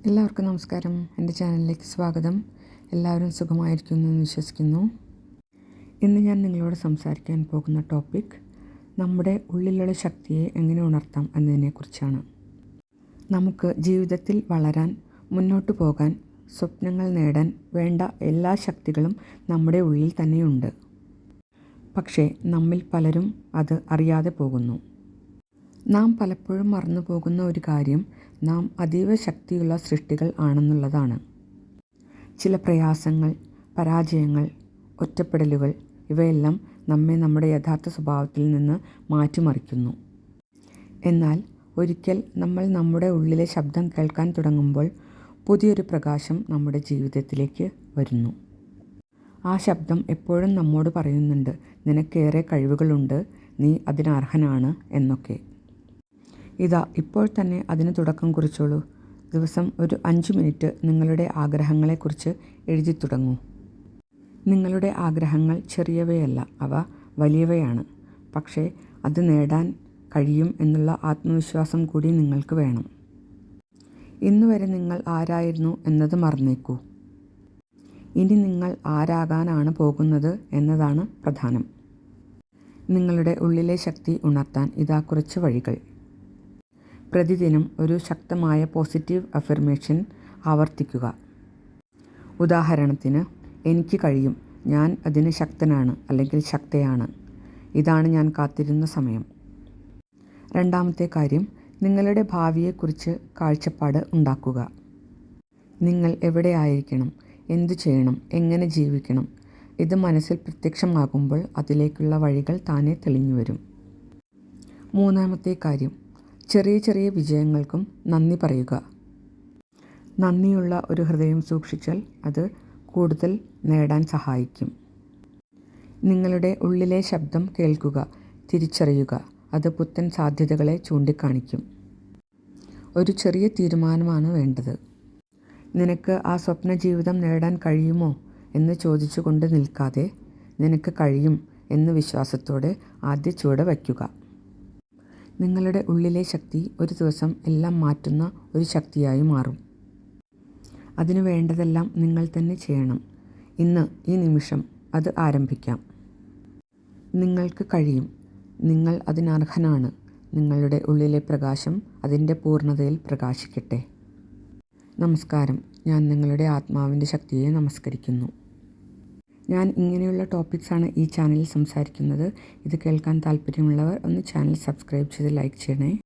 എല്ലാവർക്കും നമസ്കാരം. എൻ്റെ ചാനലിലേക്ക് സ്വാഗതം. എല്ലാവരും സുഖമായിരിക്കുന്നു എന്ന് വിശ്വസിക്കുന്നു. ഇന്ന് ഞാൻ നിങ്ങളോട് സംസാരിക്കാൻ പോകുന്ന ടോപ്പിക് നമ്മുടെ ഉള്ളിലുള്ള ശക്തിയെ എങ്ങനെ ഉണർത്താം എന്നതിനെക്കുറിച്ചാണ്. നമുക്ക് ജീവിതത്തിൽ വളരാൻ, മുന്നോട്ട് പോകാൻ, സ്വപ്നങ്ങൾ നേടാൻ വേണ്ട എല്ലാ ശക്തികളും നമ്മുടെ ഉള്ളിൽ തന്നെയുണ്ട്. പക്ഷേ നമ്മിൽ പലരും അത് അറിയാതെ പോകുന്നു. നാം പലപ്പോഴും മറന്നു പോകുന്ന ഒരു കാര്യം നാം അതീവ ശക്തിയുള്ള സൃഷ്ടികൾ ആണെന്നുള്ളതാണ്. ചില പ്രയാസങ്ങൾ, പരാജയങ്ങൾ, ഒറ്റപ്പെടലുകൾ ഇവയെല്ലാം നമ്മെ നമ്മുടെ യഥാർത്ഥ സ്വഭാവത്തിൽ നിന്ന് മാറ്റിമറിക്കുന്നു. എന്നാൽ ഒരിക്കൽ നമ്മൾ നമ്മുടെ ഉള്ളിലെ ശബ്ദം കേൾക്കാൻ തുടങ്ങുമ്പോൾ പുതിയൊരു പ്രകാശം നമ്മുടെ ജീവിതത്തിലേക്ക് വരുന്നു. ആ ശബ്ദം എപ്പോഴും നമ്മോട് പറയുന്നുണ്ട്, നിനക്കേറെ കഴിവുകളുണ്ട്, നീ അതിനർഹനാണ് എന്നൊക്കെ. ഇതാ ഇപ്പോൾ തന്നെ അതിന് തുടക്കം കുറിച്ചോളൂ. ദിവസം ഒരു 5 മിനിറ്റ് നിങ്ങളുടെ ആഗ്രഹങ്ങളെക്കുറിച്ച് എഴുതി തുടങ്ങൂ. നിങ്ങളുടെ ആഗ്രഹങ്ങൾ ചെറിയവയല്ല, അവ വലിയവയാണ്. പക്ഷേ അത് നേടാൻ കഴിയും എന്നുള്ള ആത്മവിശ്വാസം കൂടി നിങ്ങൾക്ക് വേണം. ഇന്നുവരെ നിങ്ങൾ ആരായിരുന്നു എന്നത് മറന്നേക്കൂ. ഇനി നിങ്ങൾ ആരാകാനാണ് പോകുന്നത് എന്നതാണ് പ്രധാനം. നിങ്ങളുടെ ഉള്ളിലെ ശക്തി ഉണർത്താൻ ഇതാ കുറച്ച് വഴികൾ. പ്രതിദിനം ഒരു ശക്തമായ പോസിറ്റീവ് അഫർമേഷൻ ആവർത്തിക്കുക. ഉദാഹരണത്തിന്, എനിക്ക് കഴിയും, ഞാൻ അതിന് ശക്തനാണ് അല്ലെങ്കിൽ ശക്തയാണ്, ഇതാണ് ഞാൻ കാത്തിരുന്ന സമയം. രണ്ടാമത്തെ കാര്യം, നിങ്ങളുടെ ഭാവിയെക്കുറിച്ച് കാഴ്ചപ്പാട് ഉണ്ടാക്കുക. നിങ്ങൾ എവിടെ ആയിരിക്കണം, എന്തു ചെയ്യണം, എങ്ങനെ ജീവിക്കണം, ഇത് മനസ്സിൽ പ്രത്യക്ഷമാകുമ്പോൾ അതിലേക്കുള്ള വഴികൾ താനെ തെളിഞ്ഞു വരും. മൂന്നാമത്തെ കാര്യം, ചെറിയ ചെറിയ വിജയങ്ങൾക്കും നന്ദി പറയുക. നന്ദിയുള്ള ഒരു ഹൃദയം സൂക്ഷിച്ചാൽ അത് കൂടുതൽ നേടാൻ സഹായിക്കും. നിങ്ങളുടെ ഉള്ളിലെ ശബ്ദം കേൾക്കുക, തിരിച്ചറിയുക. അത് പുത്തൻ സാധ്യതകളെ ചൂണ്ടിക്കാണിക്കും. ഒരു ചെറിയ തീരുമാനമാണ് വേണ്ടത്. നിനക്ക് ആ സ്വപ്ന ജീവിതം നേടാൻ കഴിയുമോ എന്ന് ചോദിച്ചുകൊണ്ട് നിൽക്കാതെ, നിനക്ക് കഴിയും എന്ന് വിശ്വാസത്തോടെ ആദ്യ ചുവട് വയ്ക്കുക. നിങ്ങളുടെ ഉള്ളിലെ ശക്തി ഒരു ദിവസം എല്ലാം മാറ്റുന്ന ഒരു ശക്തിയായി മാറും. അതിനു വേണ്ടതെല്ലാം നിങ്ങൾ തന്നെ ചെയ്യണം. ഇന്ന്, ഈ നിമിഷം അത് ആരംഭിക്കാം. നിങ്ങൾക്ക് കഴിയും, നിങ്ങൾ അതിനർഹനാണ്. നിങ്ങളുടെ ഉള്ളിലെ പ്രകാശം അതിൻ്റെ പൂർണ്ണതയിൽ പ്രകാശിക്കട്ടെ. നമസ്കാരം. ഞാൻ നിങ്ങളുടെ ആത്മാവിൻ്റെ ശക്തിയെ നമസ്കരിക്കുന്നു. ഞാൻ ഇങ്ങനെയുള്ള ടോപ്പിക്സാണ് ഈ ചാനലിൽ സംസാരിക്കുന്നത്. ഇത് കേൾക്കാൻ താല്പര്യമുള്ളവർ ഒന്ന് ചാനൽ സബ്സ്ക്രൈബ് ചെയ്ത് ലൈക്ക് ചെയ്യണേ.